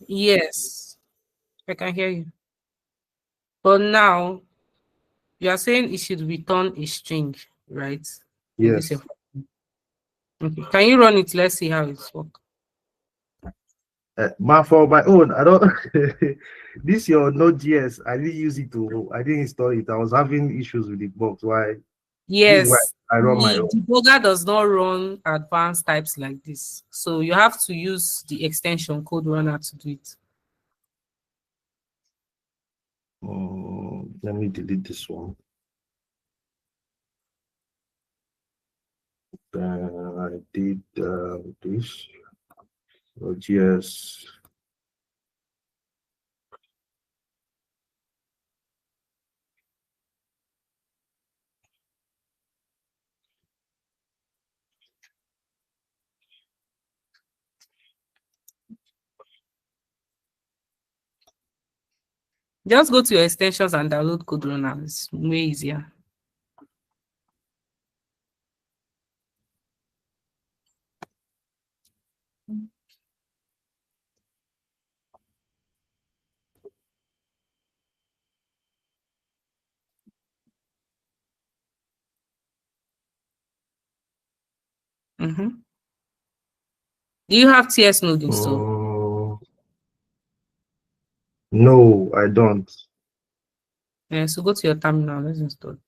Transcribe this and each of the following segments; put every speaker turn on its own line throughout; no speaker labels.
Yes, I can hear you. But now you are saying it should return a string, right? In this.
Yes.
Okay. Can you run it? Let's see how it's work.
For my own, I don't. This your Node.js. I didn't use it to. I didn't install it. I was having issues with the box. Why? This is why
Yes,
I run my
the
own.
debugger does not run advanced types like this. So you have to use the extension code runner to do it.
Let me delete this one. I did this. Node.js.
Just go to your extensions and download code runner. It's way easier. Mhm. Do you have TS node installed?
No, I don't.
Yeah, so go to your terminal. Let's install it.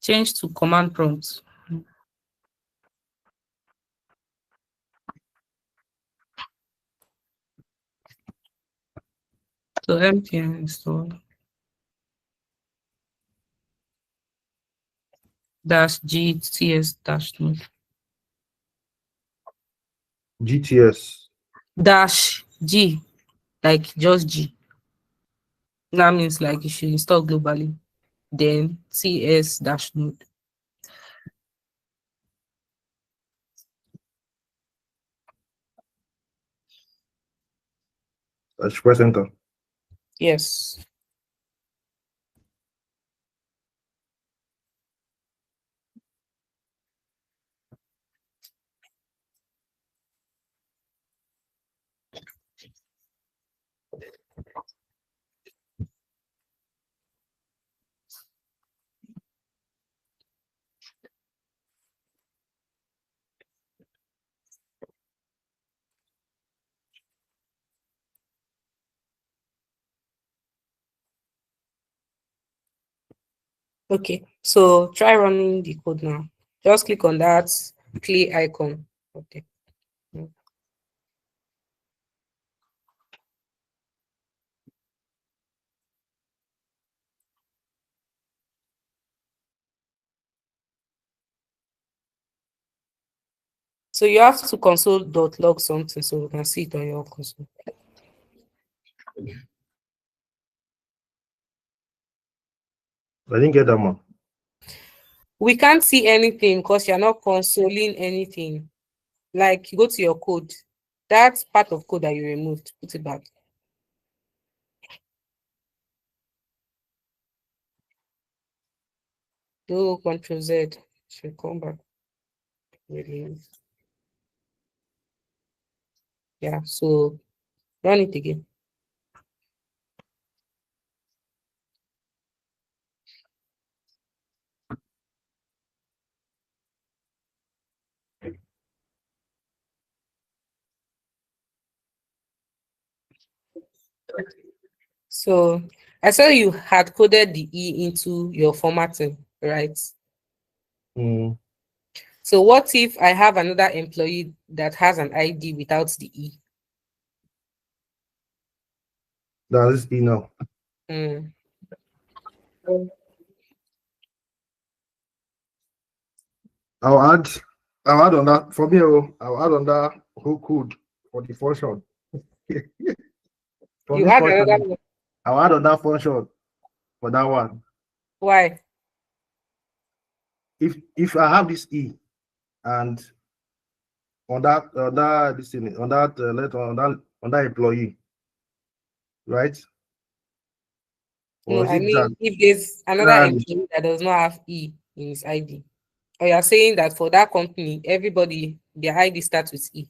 Change to command prompt. So npm install dash g ts dash node
GTS.
dash g, like just g. That means like you should install globally. Then ts dash node.
I should press enter.
Yes. Okay, so try running the code now. Just click on that clear icon. Okay. So you have to console.log something so we can see it on your console.
I didn't get that one.
We can't see anything because you're not consoling anything. Like you go to your code. That's part of code that you removed. Put it back. Do Control Z. Should come back. Really. Yeah. So run it again. So I saw you had coded the E into your formatting, right?
Mm,
So what if I have another employee that has an ID without the E?
that is enough.
Mm.
I'll add. I'll add on that for me. I'll add on that whole code for the function. For
You
this
add another
function,
one.
I'll add on that function for that one.
Why?
If I have this E and on that this thing, on that letter on that employee, right? Or
No,
is
I
it
mean
that
if there's another
that
employee that does not have E in his ID, or you're saying that for that company, everybody their ID starts with E.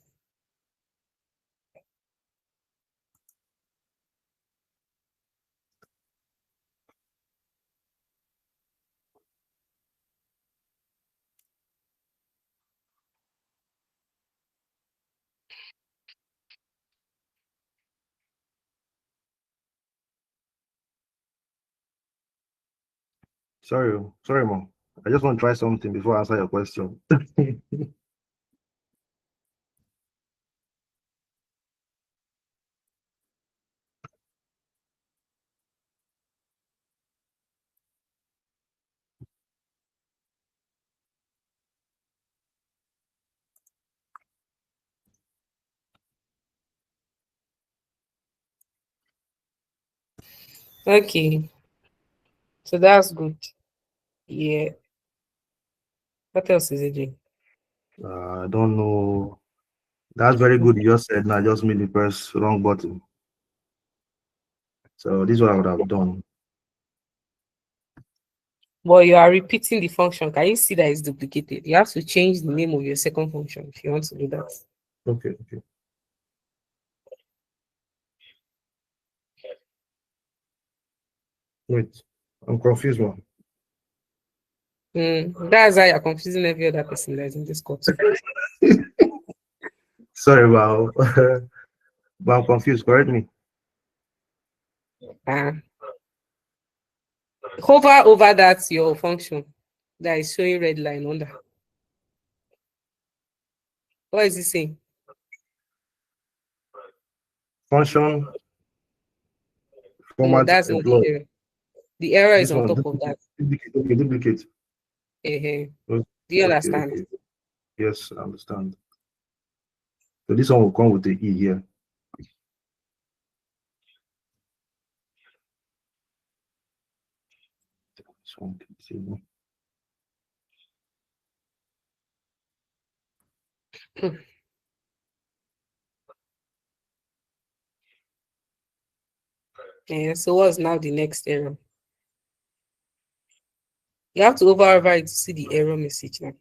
sorry, mom. I just want to try something before I answer your question.
Okay, so that's good. Yeah. What else is it doing?
I don't know. That's very good. You just said, now I just made the press wrong button. So this is what I would have done.
But you are repeating the function. Can you see that it's duplicated? You have to change the name of your second function if you want to do that.
Okay, okay. Wait, I'm confused, man.
That's why you're confusing every other person that is in this course.
Sorry about, but I'm confused. Correct me.
Uh, Hover over that your function that is showing red line under. What is it saying?
Function
No,
format
that's not the
employee.
error. The error is
This
on
one,
top of
duplicate,
that.
duplicate, okay, duplicate.
Do
Okay,
you
okay,
understand?
okay. Yes, I understand. So this one will come with the E here. This one, see.
Yeah, so what's now the next error? You have to override to see the error message now.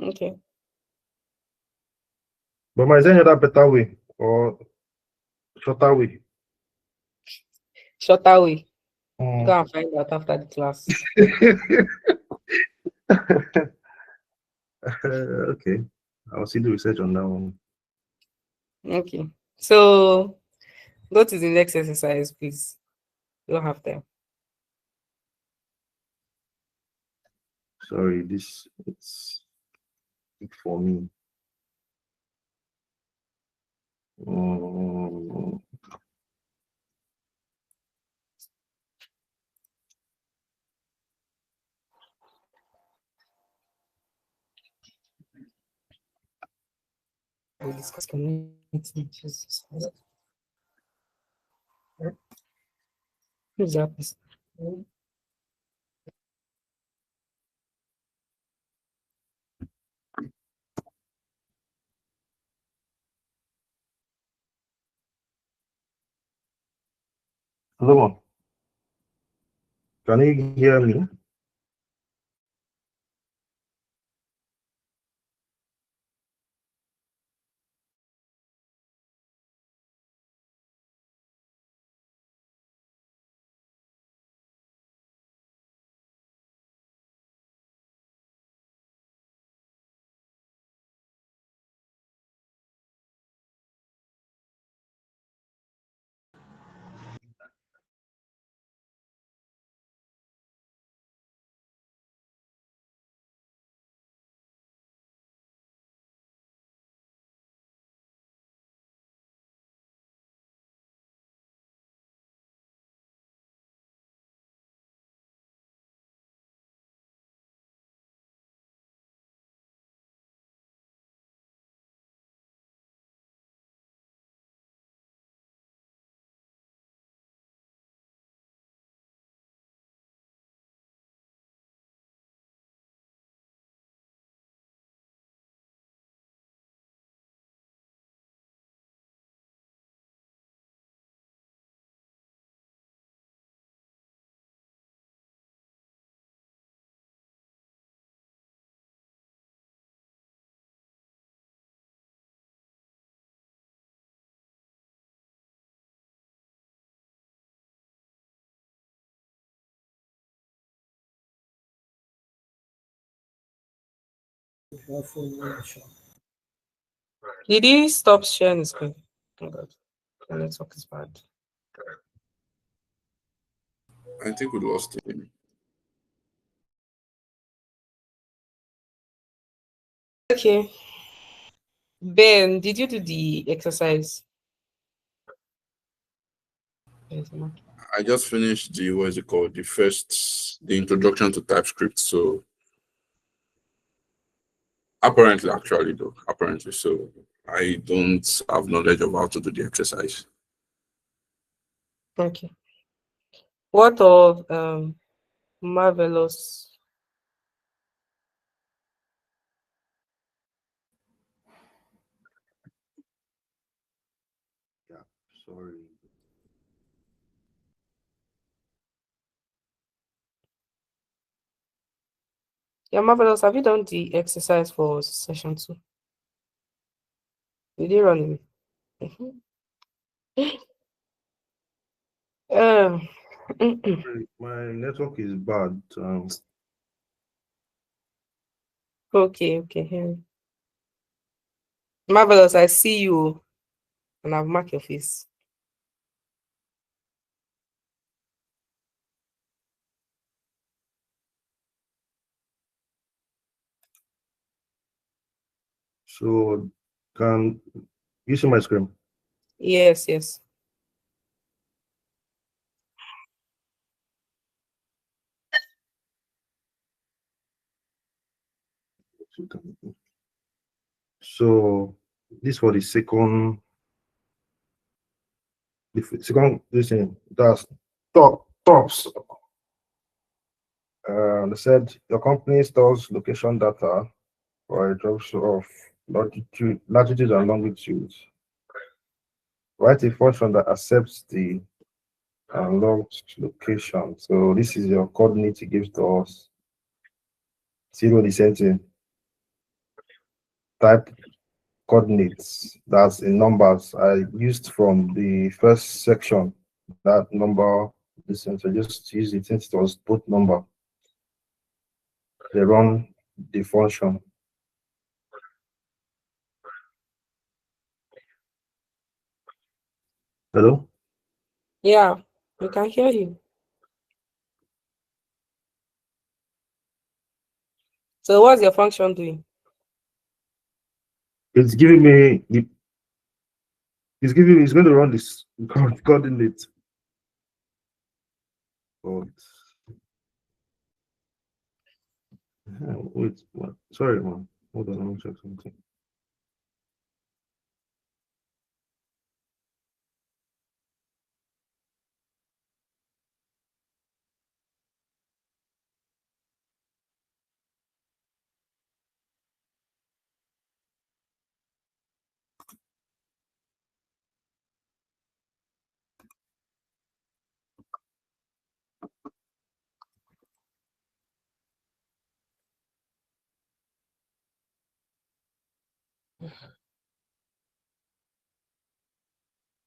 Okay.
But is there any other better way or shorter way?
Shorter way.
Mm.
Go and find out after the class.
Okay, I'll see the research on that one.
Okay. So go to the next exercise, please. You don't have time.
Sorry, this it's big for me. Mm.
We discuss community. Who's that person?
Hello, can you hear me?
Did he stop sharing his screen? Oh God, the network is bad.
I think we lost him.
Okay. Ben, did you do the exercise?
I just finished the what's it called? The introduction to TypeScript. So apparently, actually, though, apparently, so I don't have knowledge of how to do the exercise.
Okay. What of marvelous?
Yeah, sorry.
Yeah, marvelous. Have you done the exercise for session 2? Did you run away? Mhm. Um,
My network is bad.
okay, okay. Marvelous, I see you and I've marked your face.
So can you see my screen?
Yes, yes.
So this for the second listen, that's tops. They said your company stores location data for a drop of latitude and longitude. Write a function that accepts the unlocked location. So this is your coordinate it gives to us. Zero the same thing. Type coordinates. That's in numbers. I used from the first section that number. Listen, so just use it since it was both number. They run the function. Hello?
Yeah, we can hear you. So what's your function doing?
It's giving me it's going to run this coordinate. But wait, what? Sorry, man. Hold on, let me check something.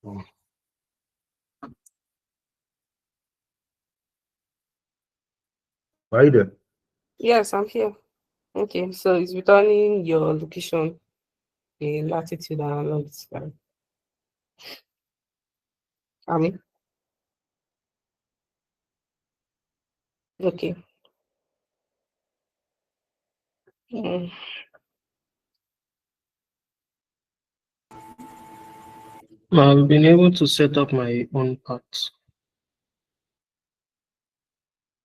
Oh, are you there?
Yes, I'm here. Okay, so it's returning your location in latitude and longitude. I mean, okay. Mm.
I've been able to set up my own parts.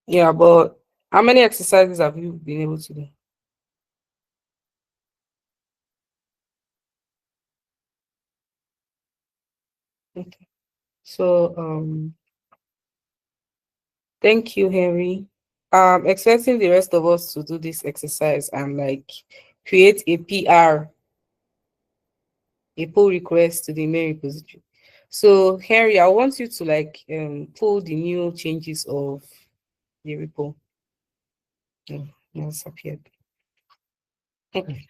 Yeah, but how many exercises have you been able to do? Okay. So thank you, Henry. Expecting the rest of us to do this exercise and like create a PR, a pull request to the main repository. So Henry, I want you to like pull the new changes of the repo. Yeah, it's appeared. Okay.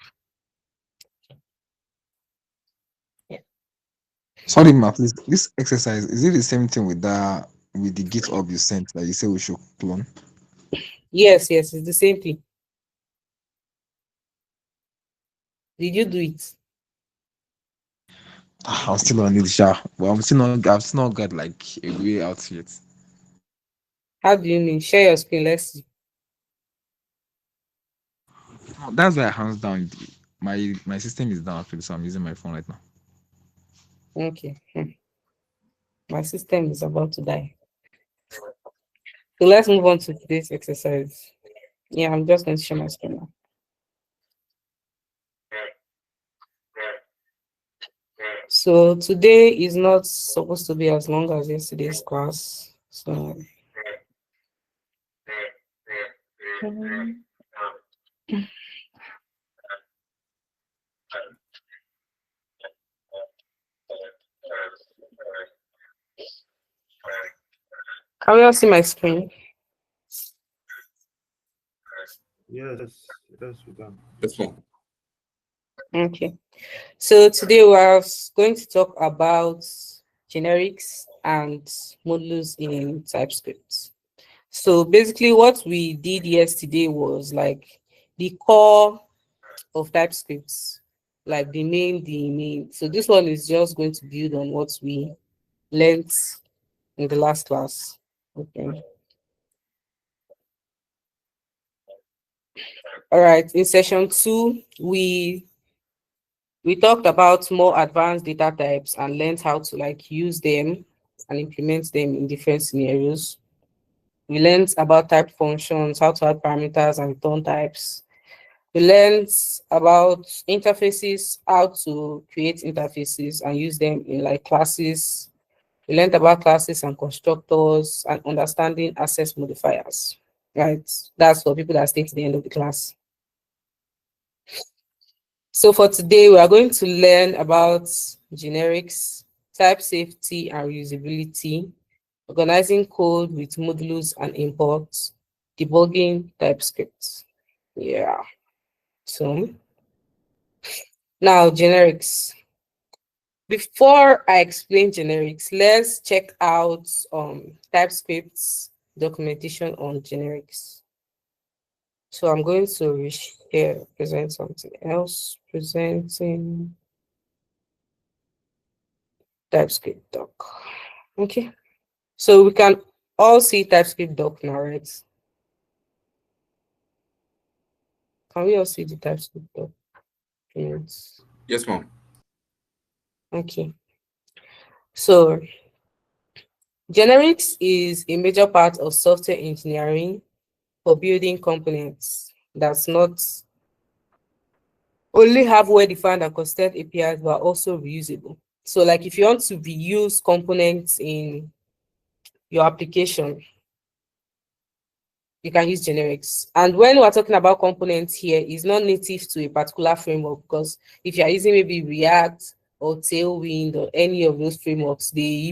Yeah.
Sorry, ma, please. This exercise, is it the same thing with the GitHub you sent that you say we should clone?
Yes, yes, it's the same thing. Did you do it?
I'm still on it, sha. But I've still not got like a way out yet.
How do you mean? Share your screen. Let's see.
No, that's why hands down. My system is down actually, so I'm using my phone right now.
Okay. My system is about to die. So let's move on to today's exercise. Yeah, I'm just going to share my screen now. So today is not supposed to be as long as yesterday's class. So can we all see my screen?
Yes, yes, we can.
Yes, ma'am.
Okay. So today we're going to talk about generics and modules in TypeScript. So basically what we did yesterday was like the core of TypeScript, like the main. So this one is just going to build on what we learned in the last class. Okay. All right. In session 2, we talked about more advanced data types and learned how to like use them and implement them in different scenarios. We learned about type functions, how to add parameters and return types. We learned about interfaces, how to create interfaces and use them in like classes. We learned about classes and constructors and understanding access modifiers. Right. That's for people that stay to the end of the class. So for today, we are going to learn about generics, type safety and reusability, organizing code with modules and imports, debugging TypeScript. Yeah. So now generics. Before I explain generics, let's check out TypeScript's documentation on generics. So I'm going to share, present something else, presenting TypeScript doc. Okay. So we can all see TypeScript doc now, right? Can we all see the TypeScript doc? Yes.
Yes, ma'am.
Okay. So generics is a major part of software engineering for building components that's not only have well-defined and consistent APIs, but are also reusable. So like if you want to reuse components in your application, you can use generics. And when we're talking about components here, it's not native to a particular framework, because if you're using maybe React or Tailwind or any of those frameworks, they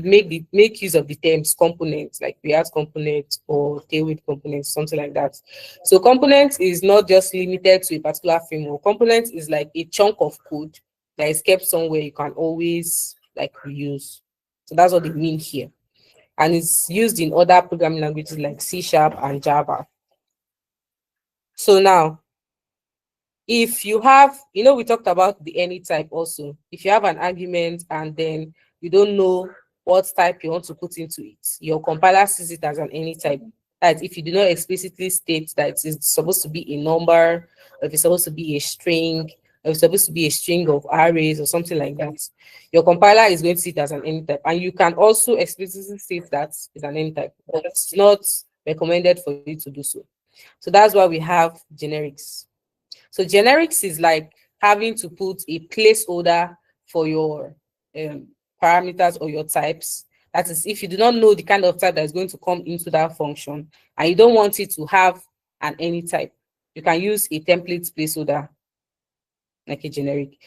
make use of the terms components, like React components or Tailwind components, something like that. So components is not just limited to a particular framework. Components is like a chunk of code that is kept somewhere you can always like reuse. So that's what they mean here, and it's used in other programming languages like C# and Java. So now, if you have, we talked about the any type also. If you have an argument and then you don't know what type you want to put into it, your compiler sees it as an any type. That if you do not explicitly state that it's supposed to be a number, or if it's supposed to be a string, or it's supposed to be a string of arrays or something like that, your compiler is going to see it as an any type. And you can also explicitly state that it's an any type, but it's not recommended for you to do so. So that's why we have generics. So generics is like having to put a placeholder for your parameters or your types. That is, if you do not know the kind of type that is going to come into that function and you don't want it to have an any type, you can use a template placeholder like a generic.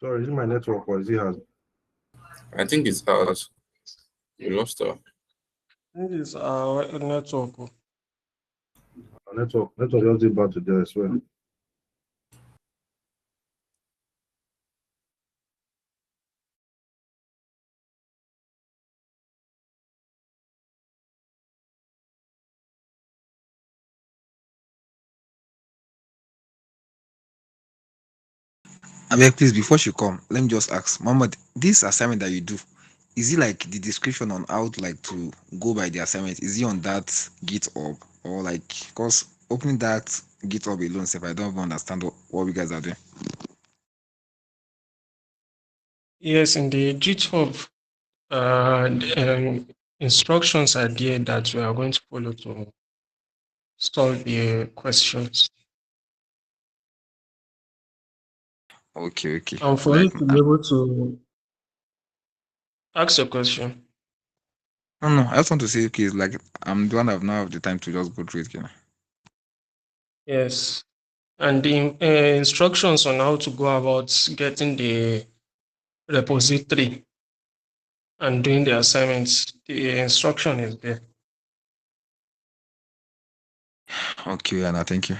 Sorry, is it my network or is it has?
I think it's ours. We lost her.
I think it's our network.
Network just did bad today as well.
Abeg, please, before she come, let me just ask, Mohammed, this assignment that you do, is it like the description on how to like to go by the assignment? Is it on that GitHub or like because opening that GitHub alone, if I don't even understand what you guys are doing.
Yes, in the GitHub, instructions are there that we are going to follow to solve the questions.
Okay, okay.
And for you
Like
to be able to ask a question,
no, I just want to say, okay, like I'm the one that have now have the time to just go through it. Okay?
yes, and the instructions on how to go about getting the repository and doing the assignments, the instruction is there.
Okay, and I thank you.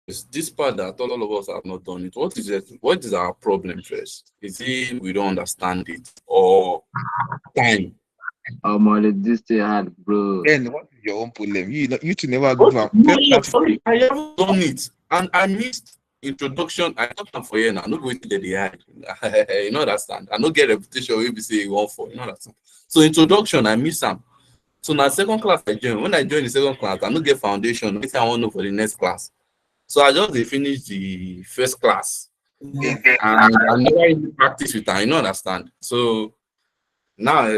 It's this part that all of us have not done it. What is it? What is our problem first? Is it we don't understand it or time?
This thing hard, bro.
Then what is your own problem? You two never
What?
do a
No,
first
no,
class.
sorry, I haven't done it, and I missed introduction. I thought I'm for you now. No going to get the hard. You know understand. I no get reputation. We be say you want for. You know understand. So introduction, I miss them. So now second class I join. When I join the second class, I no get foundation. Next I want to know for the next class. So I just dey finish the first class, and I never really practice with her. You know understand. So now,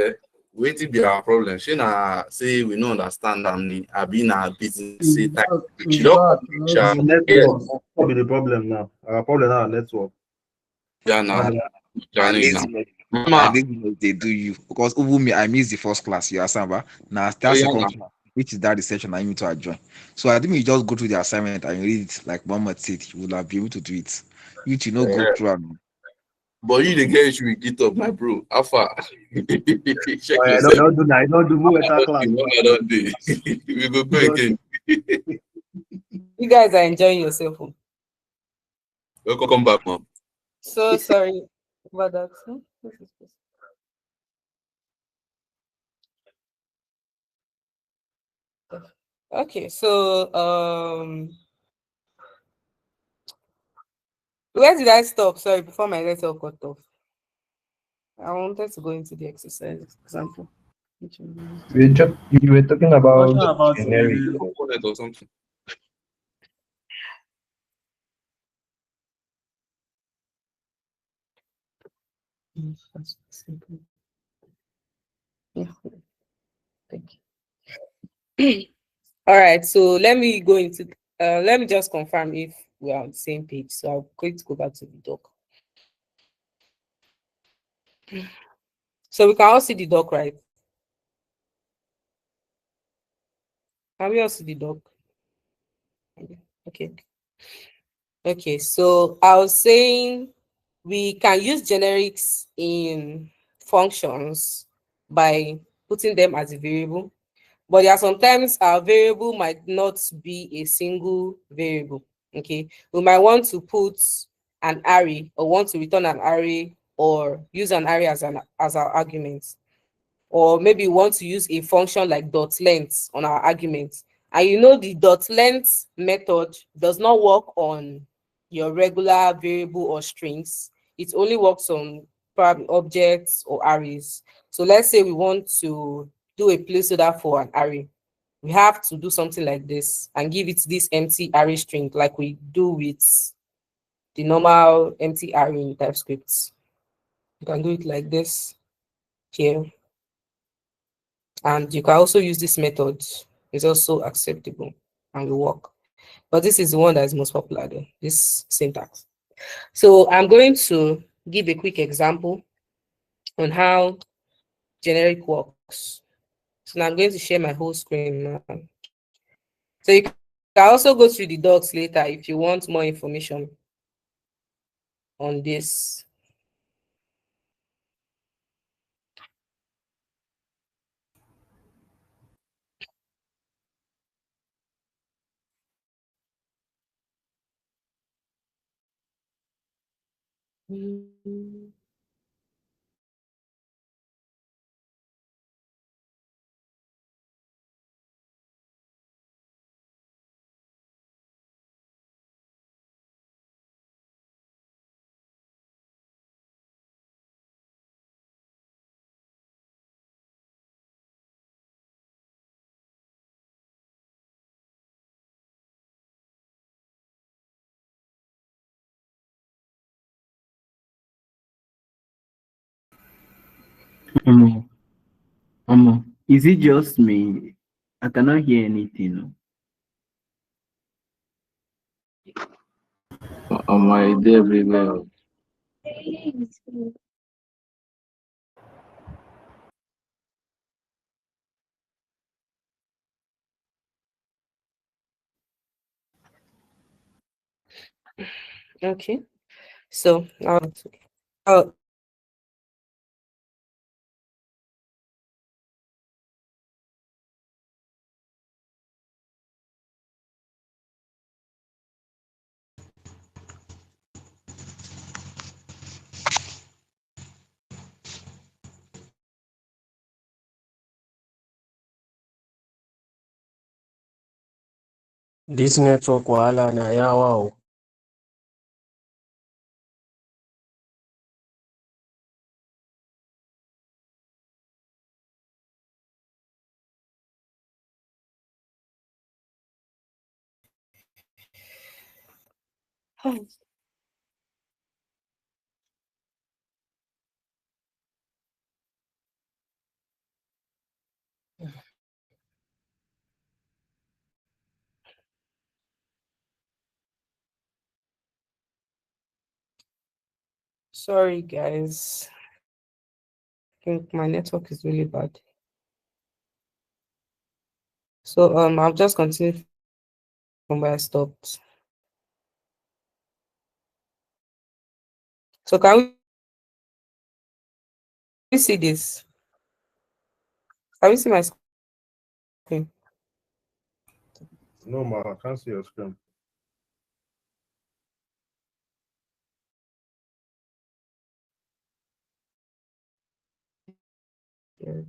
wetin be our problem? Shey na say we no understand am, abi na business say type. She don
It's
come
network. What be the problem now? Our problem now network.
yeah now.
Na
Challenge now.
laziness. Na
Mama,
laziness they do you because even me, I missed the first class. You understand, but now that
yeah
second
now.
class, which is that the section I need to join. So I think you just go through the assignment and read it like Muhammad said. You will have be able to do it. You to know go
Yeah.
through and
But you dey get issue with GitHub, my bro. How far? Check
I
yourself.
don't do more better class.
I don't do. We go go again.
You guys are enjoying yourself. Oh.
Welcome back, mom.
So sorry about that. This is this. Okay, so where did I stop? Sorry, before my network cut off. I wanted to go into the exercise example.
You were talking
Talking
about
about
generic.
Component or something.
That's simple. Yeah, thank you. All right, so let me go into let me just confirm if we are on the same page. So I'm going to go back to the doc. So we can all see the doc, right? Can we all see the doc? Okay. Okay, so I was saying we can use generics in functions by putting them as a variable, but there are sometimes our variable might not be a single variable. Okay, we might want to put an array or want to return an array or use an array as our argument, or maybe we want to use a function like dot length on our argument. And you know the dot length method does not work on your regular variable or strings. It only works on probably objects or arrays. So let's say we want to do a placeholder for an array. We have to do something like this and give it this empty array string like we do with the normal empty array in TypeScript. You can do it like this here. And you can also use this method. It's also acceptable and will work. But this is the one that is most popular though, this syntax. So I'm going to give a quick example on how generic works. So now I'm going to share my whole screen now. So you can also go through the docs later if you want more information. on this. Mm.
Omo, is it just me? I cannot hear anything.
I did everywhere.
Okay, so oh,
This network wahala na yawa o.
sorry guys. I think my network is really bad. So I'll just continue from where I stopped. So can we see this? Can we see my screen?
No, ma, I can't see your screen.
Yeah.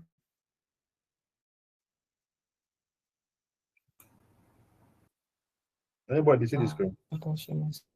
Anybody see the screen?
I can share my screen.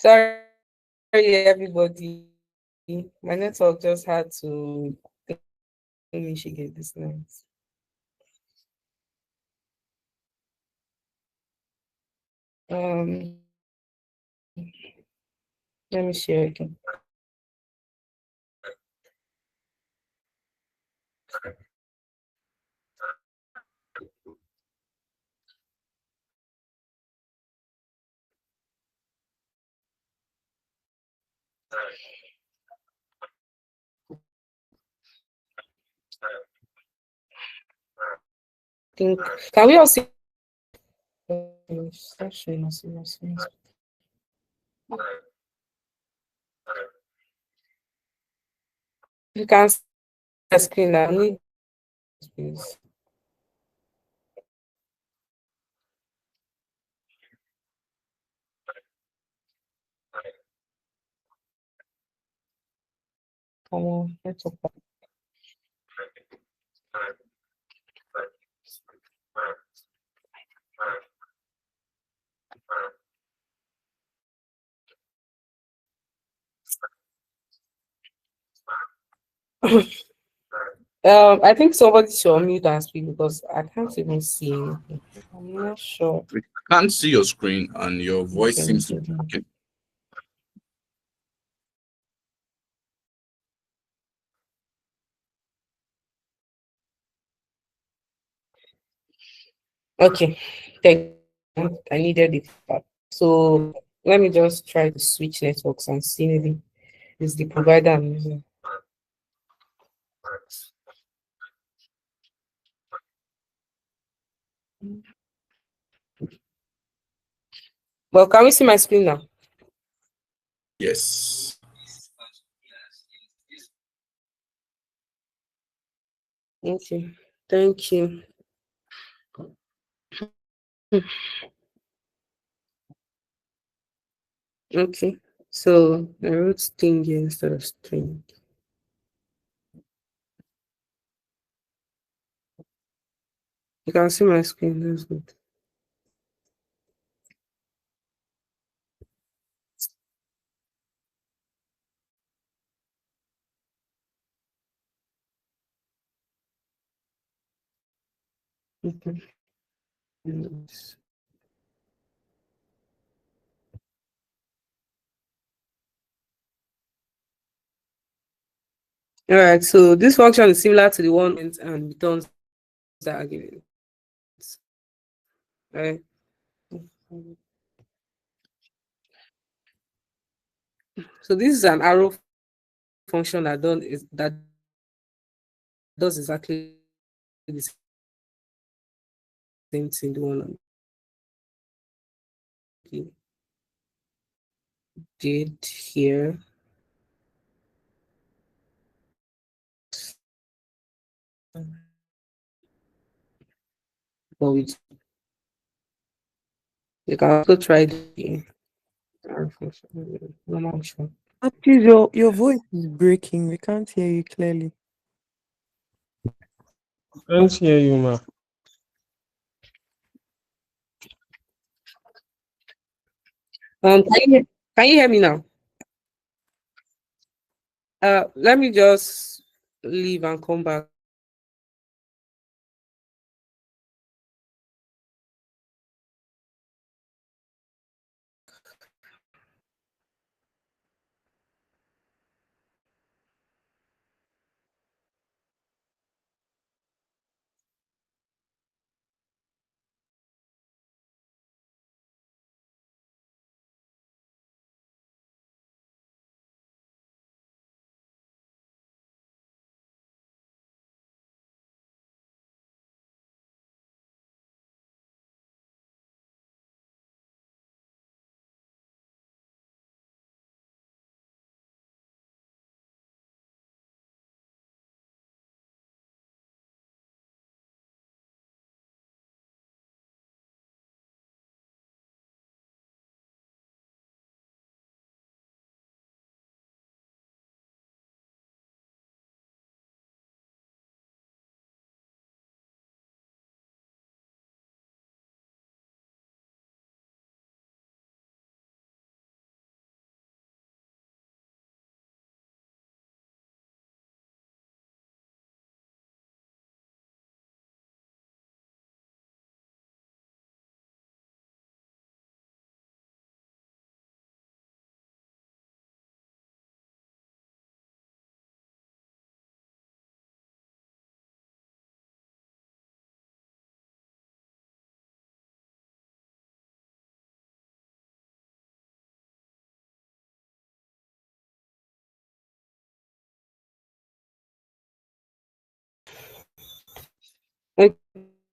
Sorry, everybody. My network just had to initiate this night. Um, let me share again. think can we all see? You can see the screen. I need please. Come on, let's open. I think somebody should unmute and speak because I can't even see anything. I'm not sure.
We can't see your screen and your voice seems to be okay.
Okay, thank you. I needed it. So let me just try to switch networks and see maybe it's the provider I'm using. Well, can we see my screen now?
Yes.
Okay, thank you. Okay, so I wrote string here instead of string. You can see my screen, that's good. Okay. Yes. All right, so this function is similar to the one and returns the argument. Right. So this is an arrow function that does exactly the same thing. The one I did here. But you can also try the arrow function. Normal function.
Please, your voice is breaking. We can't hear you clearly.
Can't hear you, ma.
Can you hear me now? Let me just leave and come back.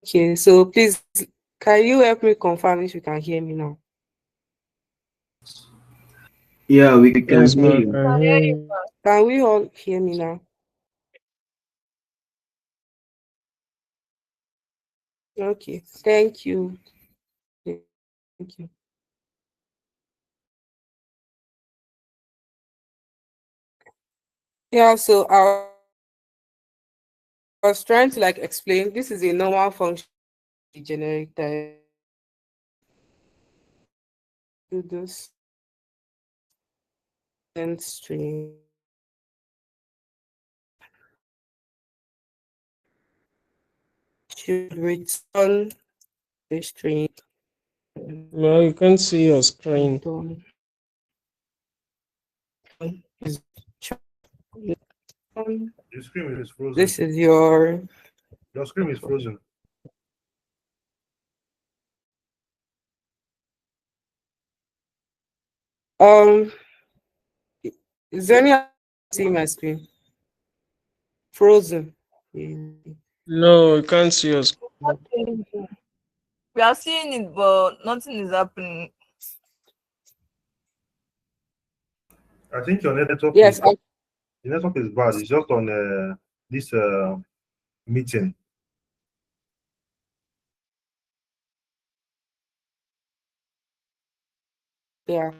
Okay, so please, can you help me confirm if you can hear me now?
Yeah, we can
Yes,
hear
ma, I
you.
can hear you.
Can we all hear me now? Okay, thank you. Thank you. Yeah, so I was trying to like explain this is a normal function, the generic type. Do this and string should return the string.
No, you can't see your screen.
Return is
Your screen is frozen.
this is your
Your screen is frozen.
um is there any see my screen? Frozen.
No, you can't see your screen.
We are seeing it, but nothing is happening.
I think your network
Yes,
is the network is bad. It's just on this meeting.
yeah.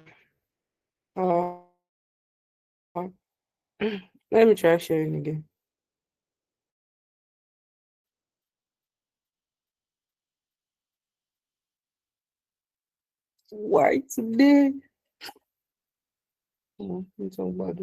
Let me try sharing again. Why today? It's so bad.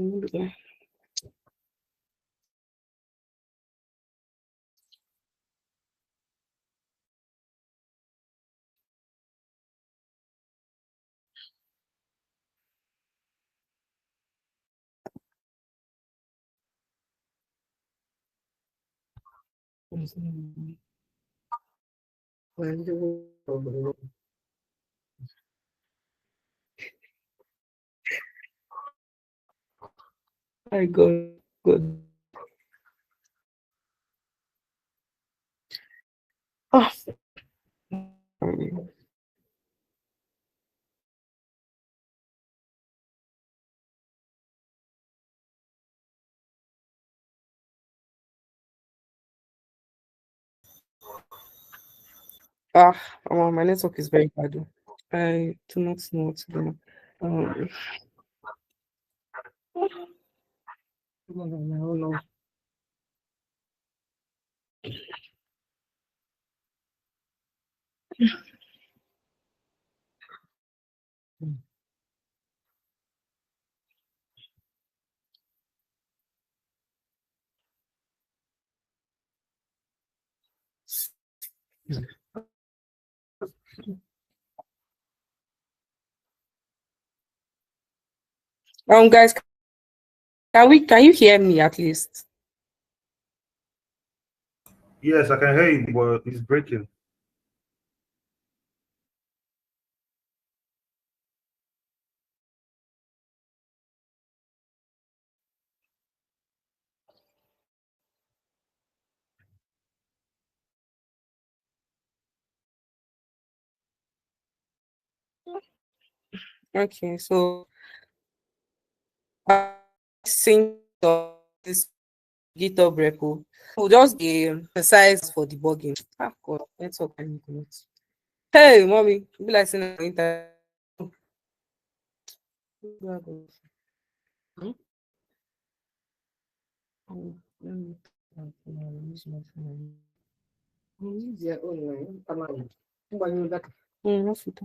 I got good. Ah, my network is very bad. I do not know what to do. Um, I don't know. Guys, can you hear me at least?
Yes, I can hear you, but it's breaking.
Okay, so sync this GitHub repo. We'll just emphasize for debugging. God, network and internet. Hey, mommy, be like saying internet. Hmm? Let me use my phone. Use your own line. Come on. That's it.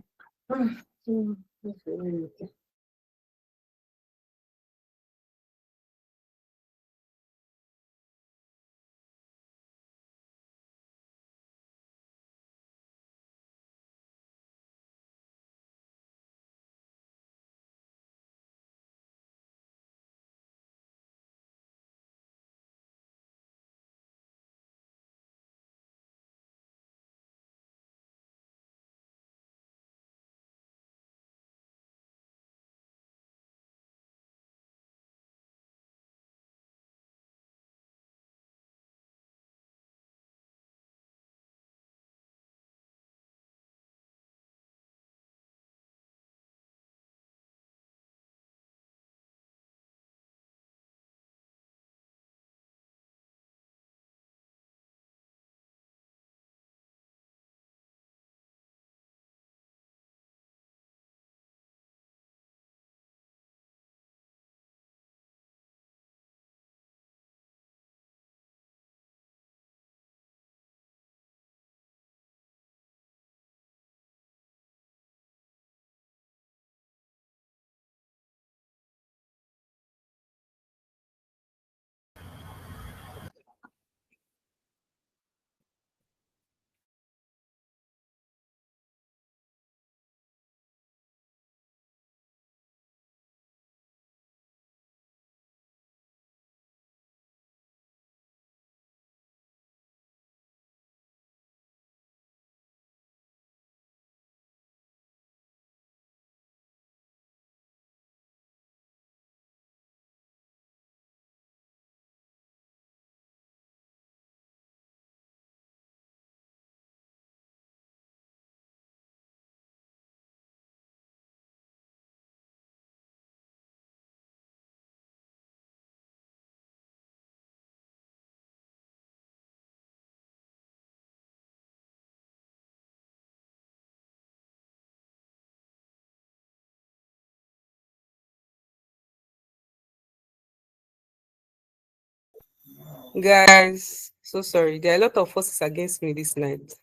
Guys, so sorry. There are a lot of forces against me this night.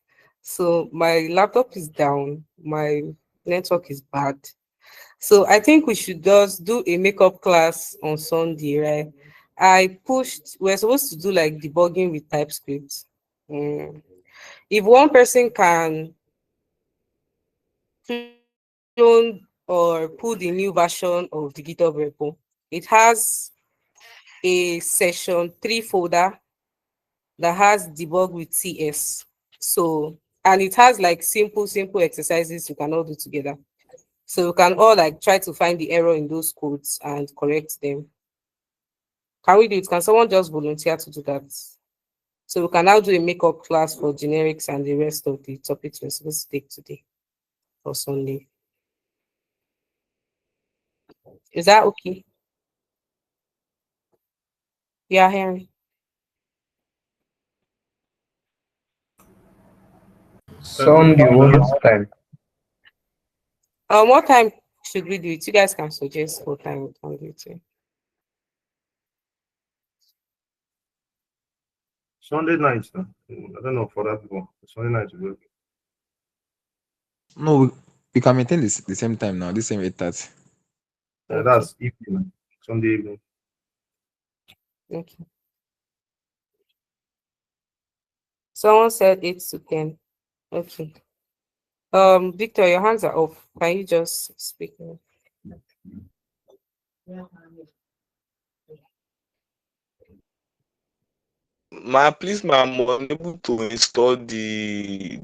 So my laptop is down. My network is bad. So I think we should just do a makeup class on Sunday, right? We're supposed to do like debugging with TypeScript. Mm. If one person can clone or pull the new version of the GitHub repo, it has a session 3 folder that has debug with TS. So, and it has like simple exercises you can all do together. So we can all like try to find the error in those codes and correct them. Can we do it? Can someone just volunteer to do that? So we can now do a makeup class for generics and the rest of the topics we're supposed to take today or Sunday. Is that okay? Yeah, Henry.
Sunday, what time?
What time should we do it? You guys can suggest what time we can do it.
Sunday night. No? I don't know for that people. Sunday night will be okay.
No, we can maintain this the same time now, the same 8:30.
Yeah,
Okay.
that's evening. Sunday evening.
Okay. Someone said 8 to 10. Okay. Victor, your hands are off. Can you just speak now?
Please, I'm unable to install the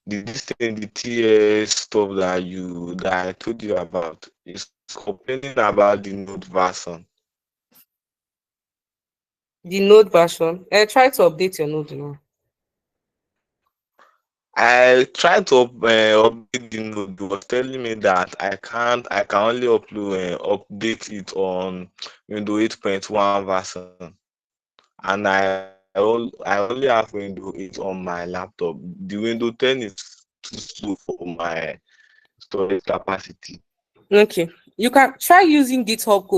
this thing, the TS stuff that I told you about. It's complaining about the node version.
The node version. Try to update your node now.
I tried to update the node. It was telling me that I can't. I can only update it on Windows 8.1 version, and I only have Windows 8 on my laptop. The Windows 10 is too slow for my storage capacity.
Okay. You can try using GitHub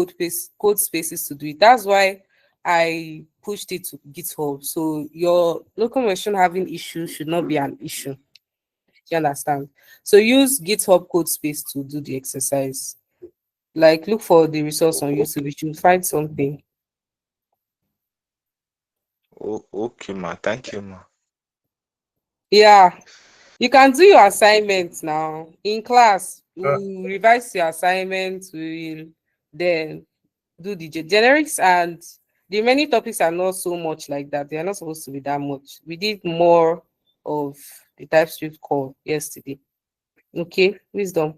code spaces to do it. That's why I pushed it to GitHub. So your local machine having issues should not be an issue. You understand? So use GitHub code space to do the exercise. Like look for the resource on YouTube. You should find something.
Oh, okay, ma. Thank you, ma.
Yeah. You can do your assignments now in class.
Uh,
We'll revise your assignments. We will then do the generics, and the many topics are not so much like that. They are not supposed to be that much. We did more of the TypeScript call yesterday. Okay, wisdom.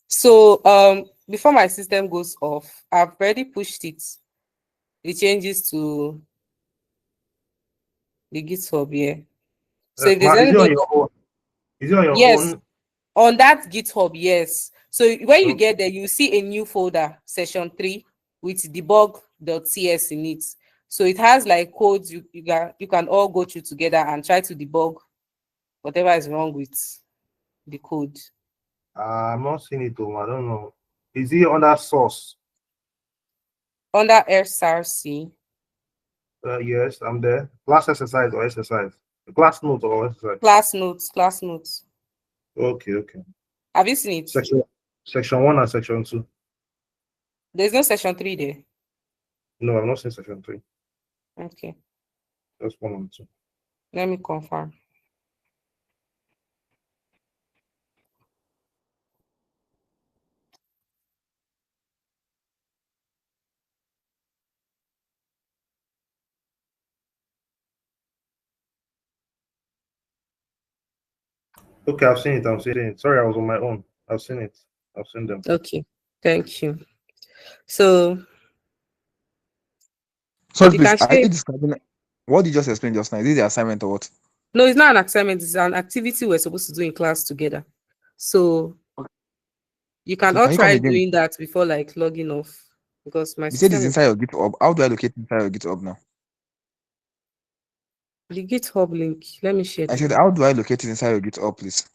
So before my system goes off, I've already pushed it. The changes to the GitHub here. So if there's
is it on
anybody,
your own? Is it on your
yes,
own?
on that GitHub, yes. So when you
Okay.
get there, you see a new folder, session 3, with debug.cs in it. So it has like codes you can all go through together and try to debug whatever is wrong with the code.
I'm not seeing it, though. I don't know. Is it under source?
Under SRC,
Yes, I'm there. Class exercise or exercise? Class note or exercise?
class notes.
Okay, okay.
Have you seen it?
Section 1 and section 2.
There's no session 3 there.
No, I'm not saying section 3.
Okay,
Just 1 and 2.
let me confirm.
Okay, I've seen it. I'm seeing it. Sorry, I was on my own. I've seen it. I've seen them.
Okay, thank you. So
Sorry,
you
please.
can
Are
share.
you describing what you just explained just now? Is it the assignment or what?
No, it's not an assignment, it's an activity we're supposed to do in class together. So you can
Okay,
all
can you come
try
again?
doing that before like logging off, because my
You said it's
system is
inside your GitHub. How do I locate inside your GitHub now?
the GitHub link. Let me share
I
the
said,
link.
how do I locate it inside your GitHub, please?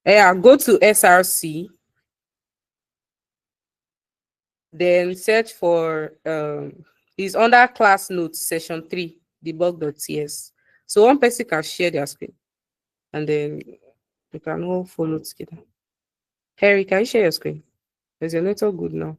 Yeah, go to SRC, then search for It's under class notes, session 3, debug.ts. So one person can share their screen and then we can all follow together. Harry, can you share your screen? Is your network good now?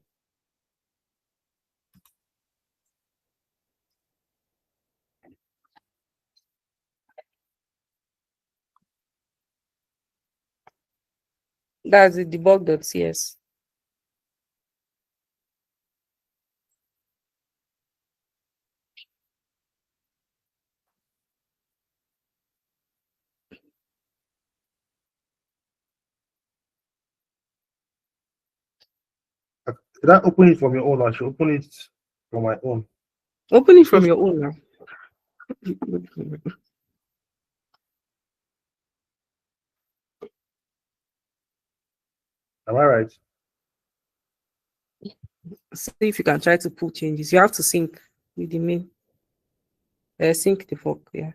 That's the debug.cs.
Did I open it from your own? I should open it from my own.
Open it from your own now.
Am I right?
See if you can try to pull changes. You have to sync with the main. Sync the fork, yeah.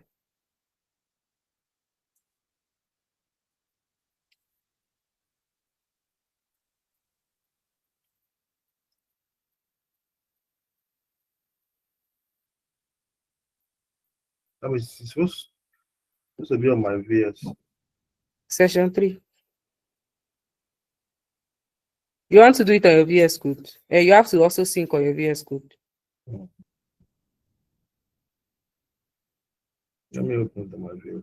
That means it's supposed to be on my VS.
Session 3. You want to do it on your VS Code. You have to also sync on your VS Code.
Let me open to my VS.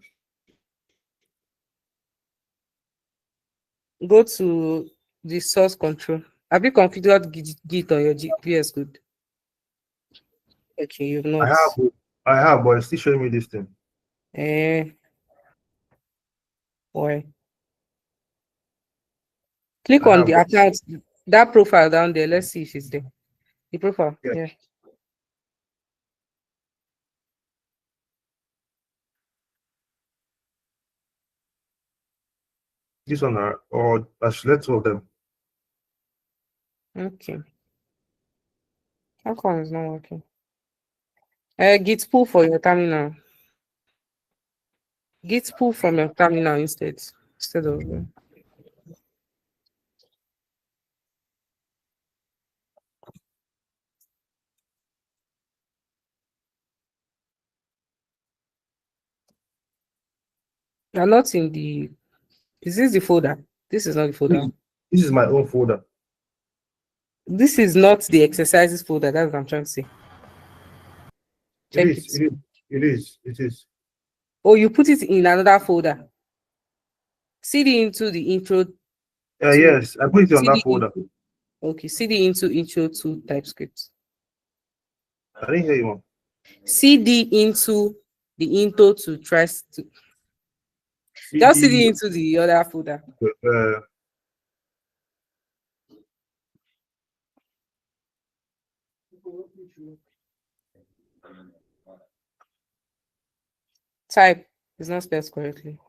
Go to the source control. Have you configured Git on your VS Code? Okay, you've not.
I have, but it's still showing me this thing.
Why? Click on the account, that profile down there. Let's see if it's there. The profile, yeah.
This one, or actually, let's two of them.
Okay. How come it's not working? Git pull for your terminal. Git pull from your terminal instead of. You're not in the. Is this the folder? This is not the folder.
This is my own folder.
This is not the exercises folder. That's what I'm trying to say. Check it.
It is.
Oh, you put it in another folder. CD into the intro.
Yes, I put it on that folder.
Okay, CD into intro to TypeScript.
I didn't hear you, man.
CD into the intro to just CD into the other folder. Type is not spelled correctly.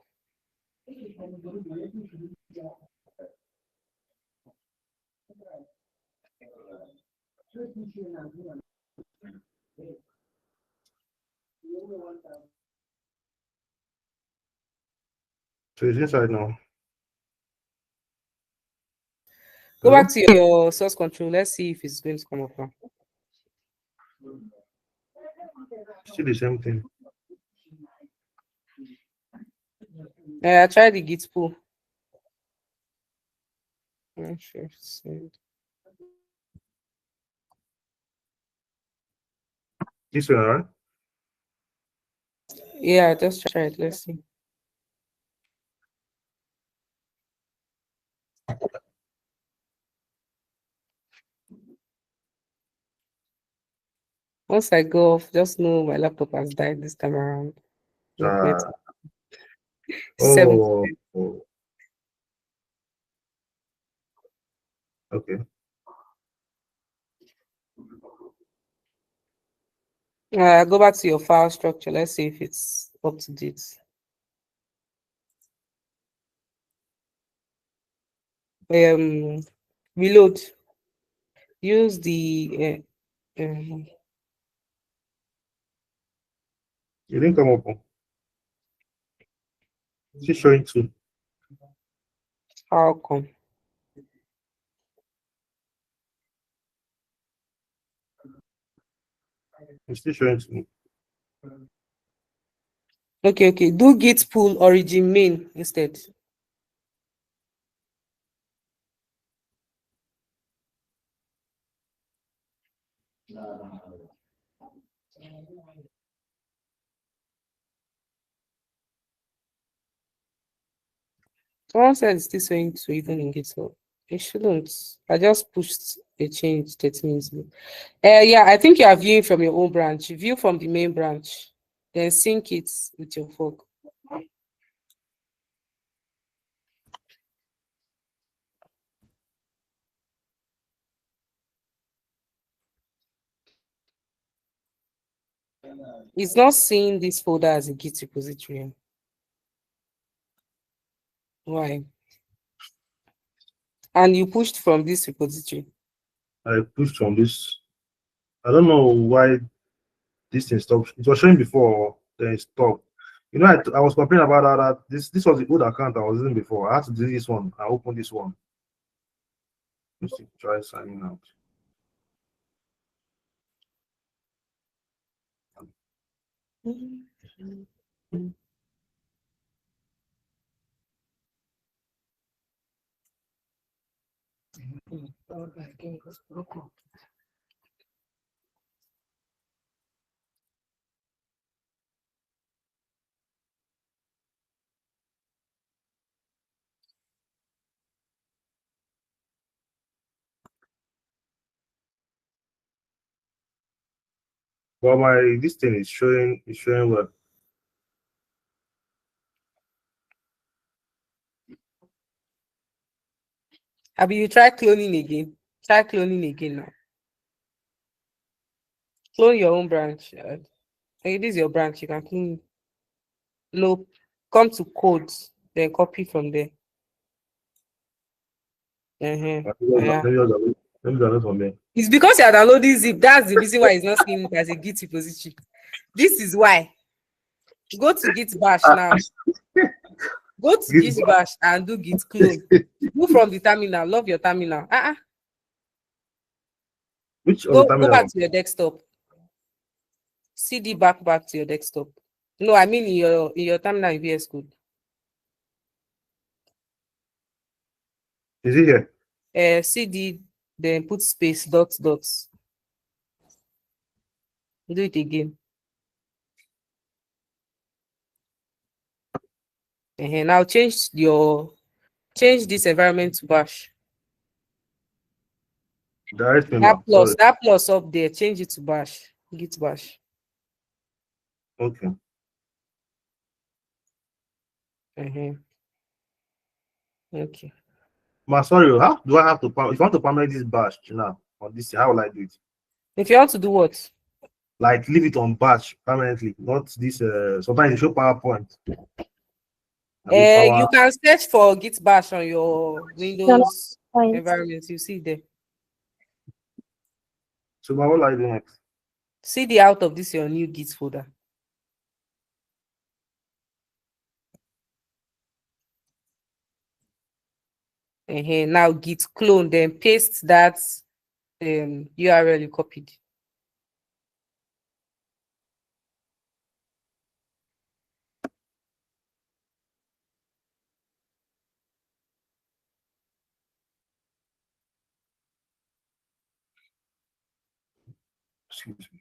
So it's inside now.
Go back to your source control. Let's see if it's going to come up now.
Still the same thing.
I tried the git pull. Sure.
This one, right?
Yeah, just try it. Let's see. Once I go off, just know my laptop has died this time around.
Okay.
Go back to your file structure. Let's see if it's up to date. Reload. Use the.
You didn't come up. She's showing too.
How come?
It's still showing to me.
Okay, okay. Do git pull origin main instead. Someone said it's still showing to even in GitHub. It shouldn't. I just pushed a change 30 minutes ago. Yeah, I think you are viewing from your own branch. View from the main branch, then sync it with your fork. It's not seeing this folder as a Git repository. Why? And you pushed from this repository.
I pushed from this. I don't know why this thing stopped. It was showing before, then it stopped. You know, I was complaining about that this was the old account I was using before. I had to do this one. I opened this one. Let's see, try signing out. But my this thing is showing well.
Abi, you try cloning again. Try cloning again now. Clone your own branch. Hey, this is your branch. You can clone. No, come to code, then copy from there. Yeah.
Maybe that's from there.
It's because you are downloading zip. That's the reason why it's not seeing it as a Git repository. This is why. Go to Git bash now. Go to Git bash and do Git clone. Move from the terminal. Love your terminal.
Which of
Go
the terminal?
back to your desktop. CD back to your desktop. No, I mean in your terminal in VS Code.
Is it here?
CD, then put space dots. Do it again. Now change this environment to bash. That plus up there, change it to bash. Git bash.
Okay.
Okay.
Sorry, how do I have to if you want to permanent this bash now on this, how will I do it?
If you want to do what?
Like leave it on bash permanently, not this sometimes you show PowerPoint.
You can search for Git bash on your Windows environment. You see there.
So what will I do next?
CD out of this your new Git folder. Now Git clone, then paste that URL you copied.
Excuse me.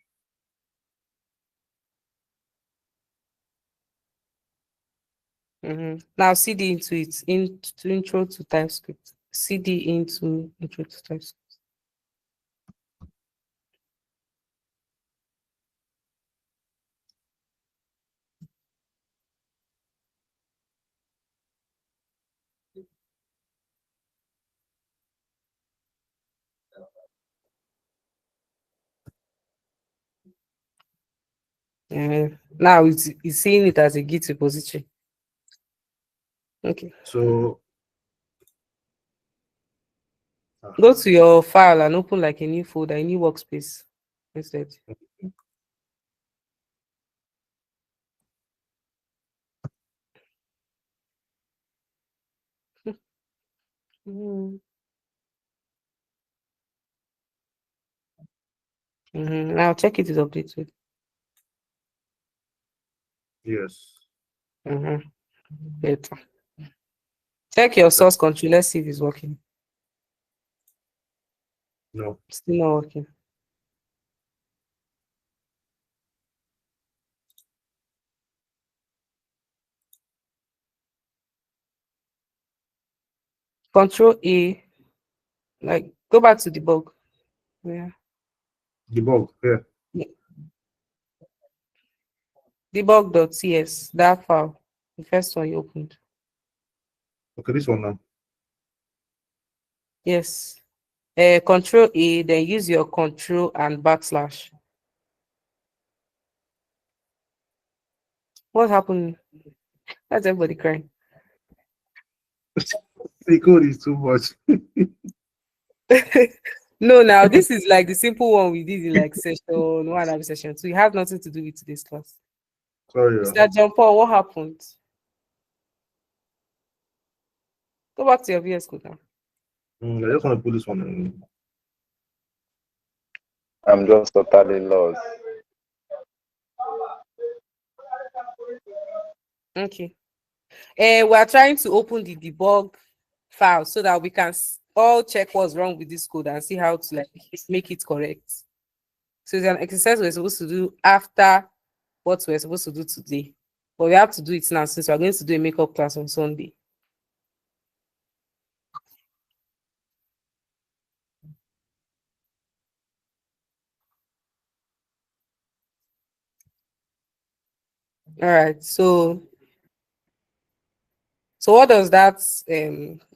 Now CD into it, into intro to TypeScript. CD into intro to TypeScript. Now it's seeing it as a Git repository. Okay.
So
go to your file and open like a new folder, a new workspace instead. I'll check it is updated.
Yes.
Mm-hmm. Better. Check your source control. Let's see if it's working.
No.
Still not working. Control A. Like go back to debug. Yeah.
Debug. Yeah.
Debug.cs. That file. The first one you opened.
Okay, this one now.
Yes. Control A, then use your control and backslash. What happened? That's everybody crying.
The code is too much.
No, now this is like the simple one we did in like session one and session two. It has nothing to do with today's class.
Sorry.
Mr. John Paul, what happened? Go back to your VS Code now.
I just want to put this one in.
I'm just totally lost.
Okay. We are trying to open the debug file so that we can all check what's wrong with this code and see how to like make it correct. So it's an exercise we're supposed to do after what we're supposed to do today. But we have to do it now since we're going to do a makeup class on Sunday. All right. So what does that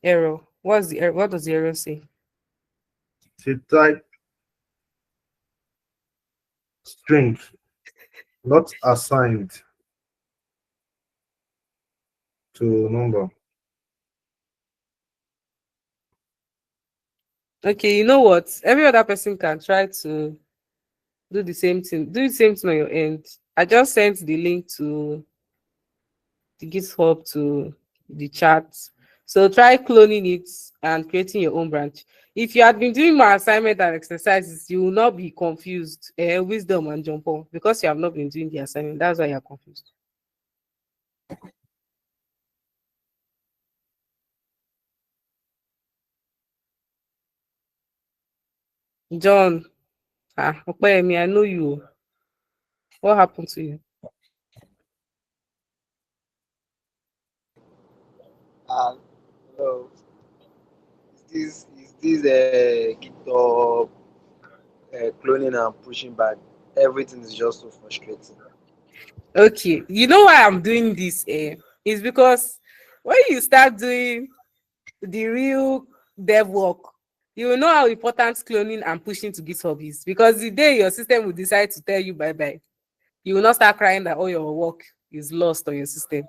error? What's the error? What does the error say?
Say type string not assigned to number.
Okay, you know what? Every other person can try to do the same thing. Do the same thing on your end. I just sent the link to the GitHub to the chat. So try cloning it and creating your own branch. If you had been doing my assignment and exercises, you will not be confused. Wisdom and jump on because you have not been doing the assignment. That's why you're confused. John, Opeyemi, I know you. What happened to you?
So is this GitHub cloning and pushing back? Everything is just so frustrating.
Okay, you know why I'm doing this? Is because when you start doing the real dev work, you will know how important cloning and pushing to GitHub is. Because the day your system will decide to tell you bye bye, you will not start crying that all your work is lost on your system.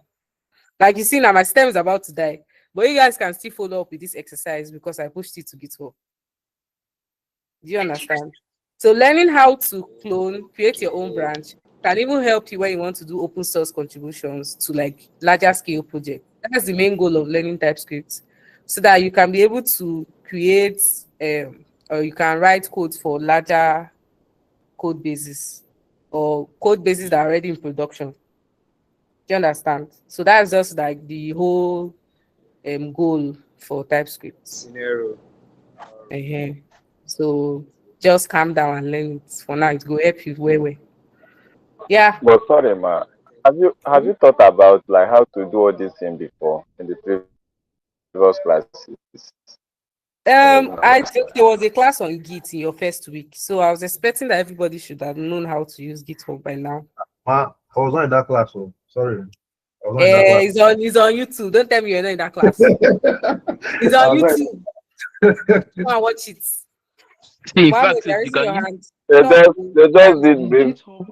Like you see now, my system is about to die, but you guys can still follow up with this exercise because I pushed it to GitHub. Do you understand? So learning how to clone, create your own branch can even help you when you want to do open source contributions to like larger scale projects. That's the main goal of learning TypeScript, so that you can be able to create or you can write code for larger code bases or code bases that are already in production. Do you understand? So that's just like the whole goal for TypeScript.
Scenario.
uh So just calm down and learn it. For now, it will help you well. Yeah.
But sorry, ma. Have you thought about like how to do all this thing before in the previous classes? When you're doing
I
about
think there was a class on Git in your first week, so I was expecting that everybody should have known how to use GitHub by now.
I was not in that class, so sorry. I was not in that class.
It's on YouTube. Don't tell me you're not in that class. It's on YouTube. Go and watch it.
In
Mohammed,
fact,
you're
you
raising
can
your
use
hand.
They
Talk.
just they just
Time.
did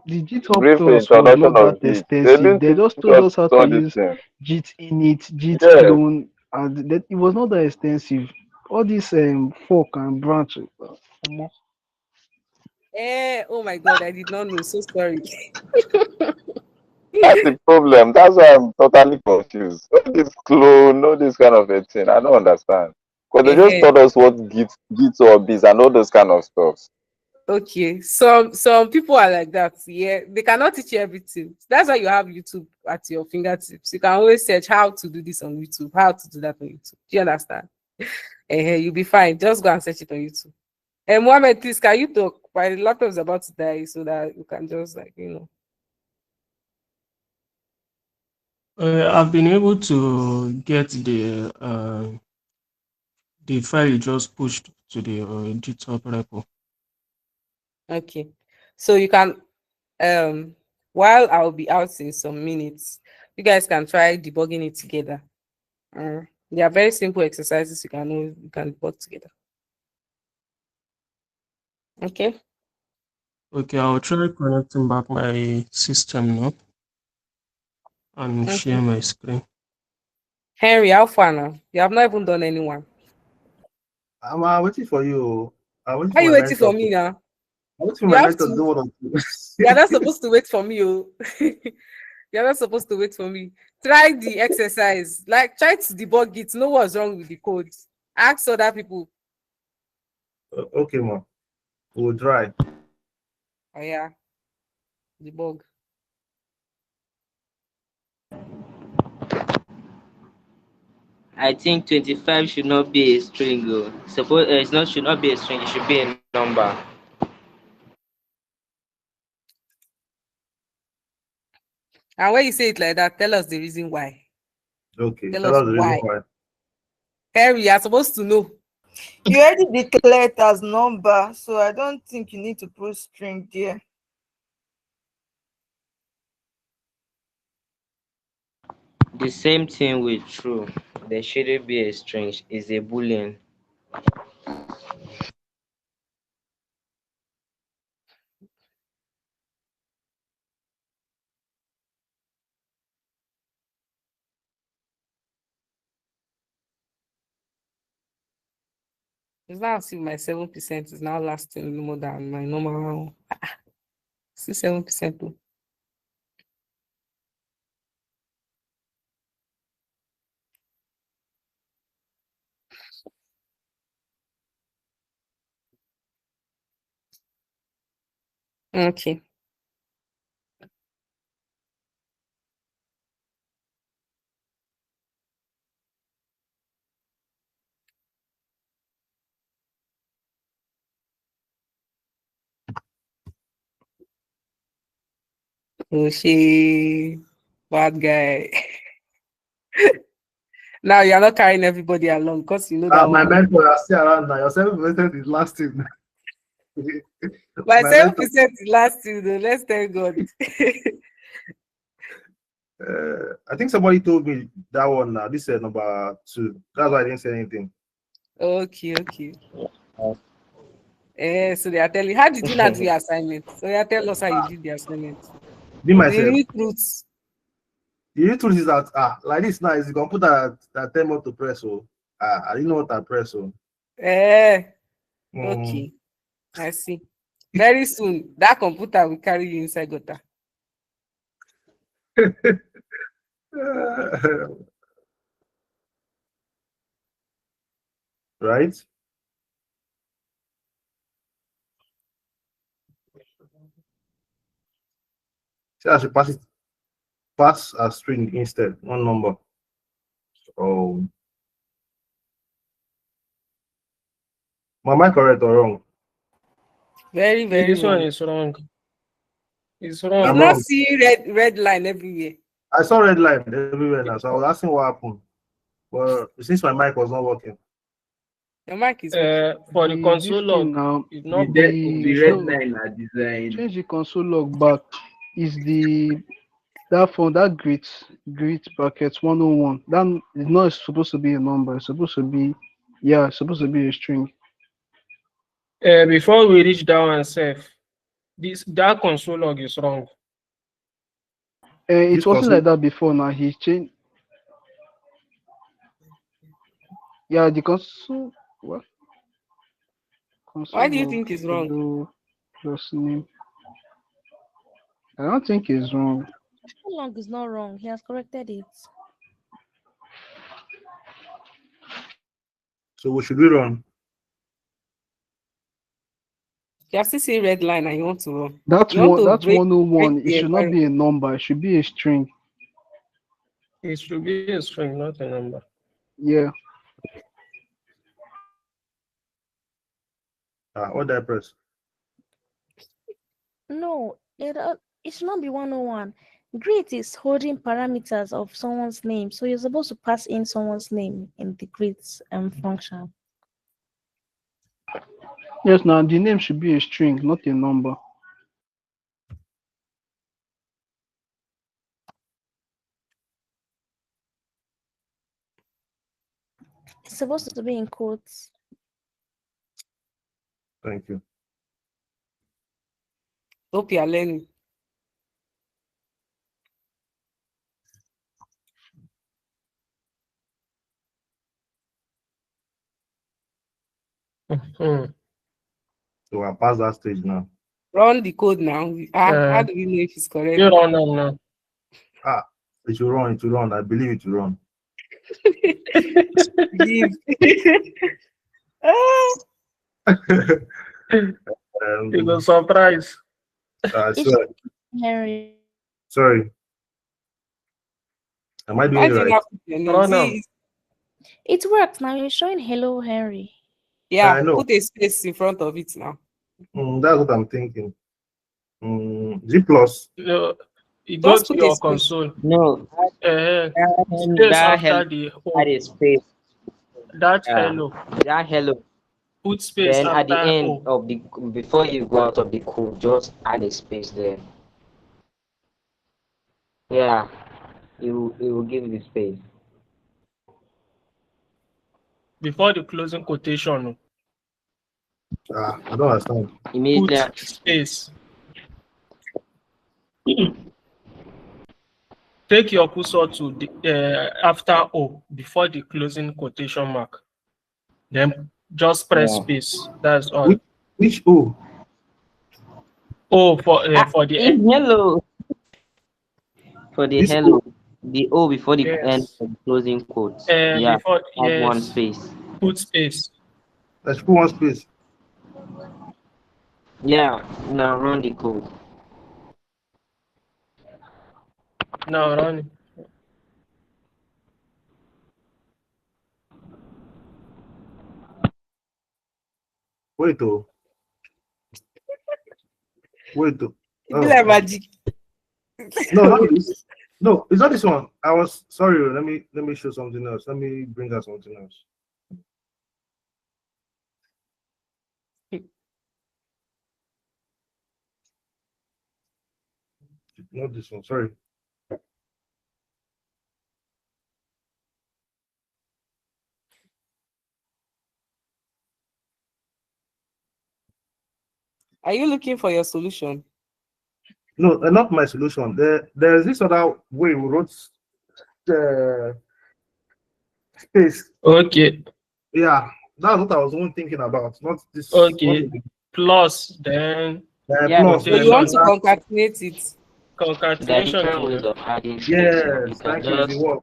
The GitHub
brief
class was
introduction
not that
of Git. They
extensive.
didn't
They just
teach
told us
us
how to
all this
use
thing.
Git init, Git
Yes.
clone, and that it was not that extensive. All this fork and branch. Omo.
Oh my God, I did not know. So sorry.
That's the problem. That's why I'm totally confused. All this clone, all this kind of a thing. I don't understand. Because they just
Eh,
taught us what Git or is and all those kind of stuff.
Okay, some people are like that. Yeah, they cannot teach you everything. That's why you have YouTube at your fingertips. You can always search how to do this on YouTube, how to do that on YouTube. Do you understand? You'll be fine. Just go and search it on YouTube. And Mohammed, please, can you talk? My laptop is about to die, so that you can just
I've been able to get the file you just pushed to the GitHub repo.
Okay. So you can while I'll be out in some minutes, you guys can try debugging it together. They are very simple exercises you can debug together. Okay.
Okay, I'll try connecting back my system now and share
Okay.
my screen.
Henry, how far now? You have not even done anyone.
I'm waiting for you. I'm waiting
Why are
for
you
my
waiting for
mentor.
me now?
I'm waiting for
You
my
have
mentor to
to.
do what I'm
You are not supposed to wait for me, oh. You're not supposed to wait for me. Try the exercise. Like, try to debug it. Know what's wrong with the code. Ask other people.
Okay, ma. We'll try.
Oh yeah, debug.
I think 25 should not be a string. Oh. Suppose it's not should not be a string. It should be a number.
And when you say it like that, tell us the reason why.
Okay,
Tell
tell
us
us the reason
why.
why.
Harry, you're supposed to know.
You already declared it as number, so I don't think you need to put string there.
The same thing with true. There shouldn't be a string. It's a boolean.
It's now see my 7% is now lasting more than my normal. See 7%. Okay. Oh, she bad guy. Now you're not carrying everybody along because you know that
My
one.
mentor are still around now. Your 7% is lasting.
My
My
7% is lasting though. Let's thank God.
I think somebody told me that one now. This is number 2. That's why I didn't say anything.
Okay. So they are telling. How did you not do your assignment? So you tell us how you did the assignment.
Me
The
myself.
real truths.
The real truth is that like this now is the computer that tell me to press. So I didn't know what I press. So
Okay. I see. Very soon that computer will carry you inside gutter.
Right? So I should pass a string instead, one number. Oh, am I correct or wrong?
Very, very
This one
wrong.
is wrong. It's
You
wrong.
not see red line everywhere.
I saw red line everywhere now, so I was asking what happened. Well, since my mic was not working.
Your mic is working.
For the console log,
now,
it's not
The red
quotation.
line are designed.
change the console log back. Is that from that greet bracket 101? That is not supposed to be a number. It's supposed to be a string.
Before we reach that one, safe. That console log is wrong.
It wasn't like that before. Now he changed. Yeah, the console. What? Console
Why do you
log
think it's wrong?
hello plus name. I don't think it's wrong.
How long is not wrong? He has corrected it.
So what should we run?
You have to see red line and you want to run.
That's
You want
one.
to
That's
break
101. It
the
should not
environment.
be a number. It should be a string.
It should be a string, not a number.
Yeah.
What did I press?
No, it should not be 101. Greet is holding parameters of someone's name, so you're supposed to pass in someone's name in the greet function.
Yes. Now the name should be a string, not a number.
It's supposed to be in quotes.
Thank you.
Hope you are learning.
Mhm.
So I passed that stage now.
Run the code now. How do we know if it's correct?
You run them now.
It will run. It will run. I believe it will run.
Leave.
You go surprise.
Henry.
Sorry. Am I doing
Why
it
do you
right?
have to put your name?
Run
See,
It worked now. You're showing hello, Henry.
yeah,
I know.
put a space in front of it now.
That's what I'm thinking. G plus.
No, you go
Just
to
put a
your
space.
console.
No,
Space
that
after
hello
the
add a space.
that
Yeah,
hello.
that hello.
Put space
Then at the
after
end
O.
of the before you go out of the code, just add a space there. Yeah, it will give the space.
Before the closing quotation.
I don't understand.
Immediately.
Put space. Take your cursor to the after O before the closing quotation mark. Then just press space. That's all.
Which O?
O for the end.
Hello. For the
This
hello,
O.
the O before the end
Yes.
of the closing quote. Yeah,
Before
add one
yes.
space.
Put space.
Let's put one space.
Yeah, now run the code.
Now run it.
Wait, oh. Wait, oh.
It's like magic.
No, not this. No, it's not this one. I was sorry. Let me show something else. Let me bring out something else. Not this one. Sorry.
Are you looking for your solution?
No, not my solution. There's this other way we wrote the space.
Okay.
Yeah, that's what I was only thinking about. Not this.
Okay. Plus then
Plus.
So you want to concatenate it.
Concatenation.
Yes, thank you. It's the work.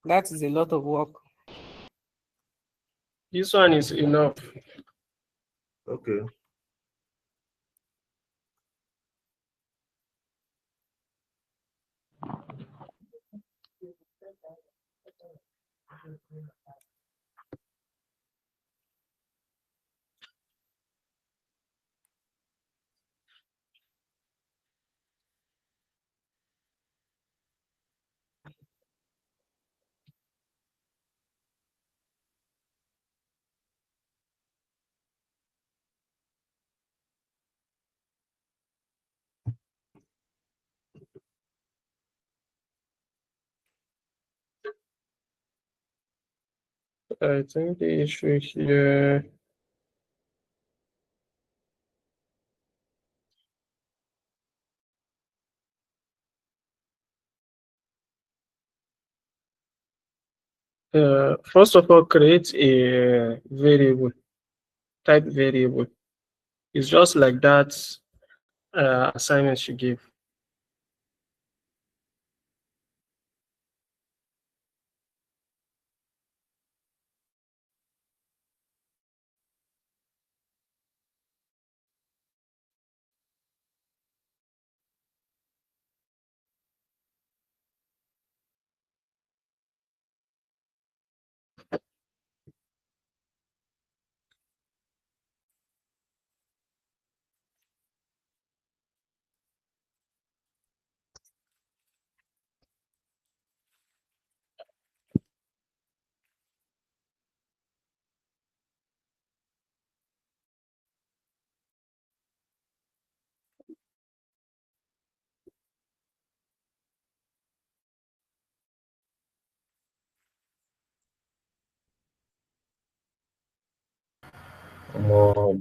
That is a lot of work.
This one is enough.
Okay.
I think the issue here. First of all, create a variable, type variable. It's just like that assignment you give.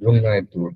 Good night, too.